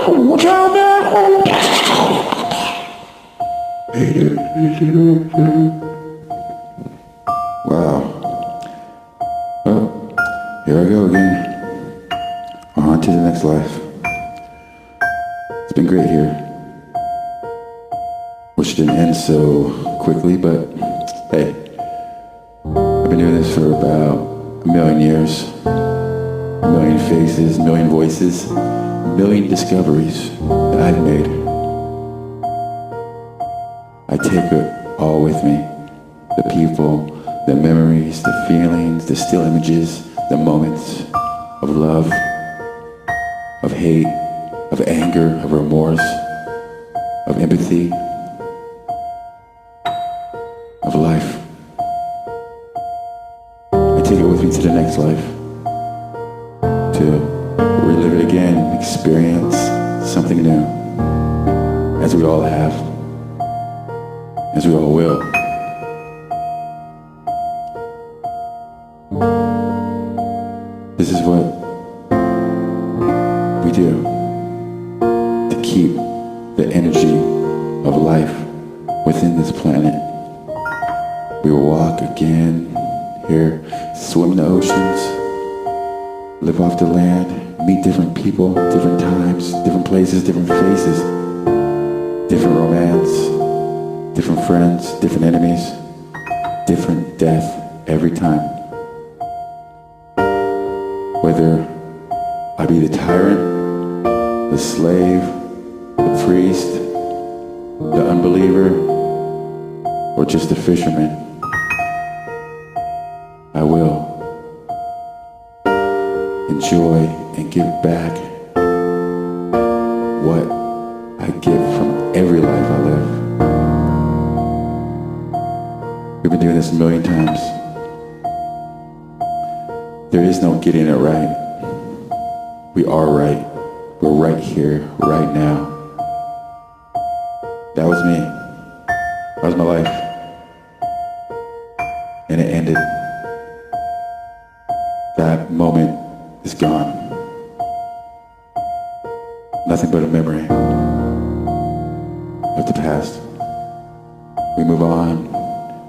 Wow. Well, here I go again. On to the next life. It's been great here. Wish it didn't end so quickly, but hey, I've been doing this for about 1,000,000 years. 1,000,000 faces, 1,000,000 voices, 1,000,000 discoveries that I've made. I take it all with me. The people, the memories, the feelings, the still images, the moments of love, of hate, of anger, of remorse, of empathy, of life. I take it with me to the next life, to relive it again, experience something new, as we all have, as we all will. This is what we do to keep the energy of life within this planet. We will walk again here, swim in the oceans, live off the land, meet different people, different times, different places, different faces, different romance, different friends, different enemies, different death every time. Whether I be the tyrant, the slave, the priest, the unbeliever, or just a fisherman, I will enjoy and give back what I get from every life I live. We've been doing this 1,000,000 times. There is no getting it right. We are right. We're right here, right now. That was me. That was my life. And it ended. That moment is gone. Nothing but a memory of the past. We move on.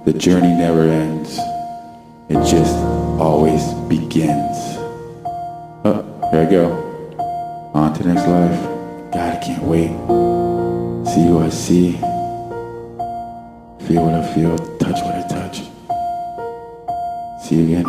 The journey never ends. It just always begins. Oh, here I go. On to the next life. God, I can't wait. See who I see. Feel what I feel. Touch what I touch. See you again.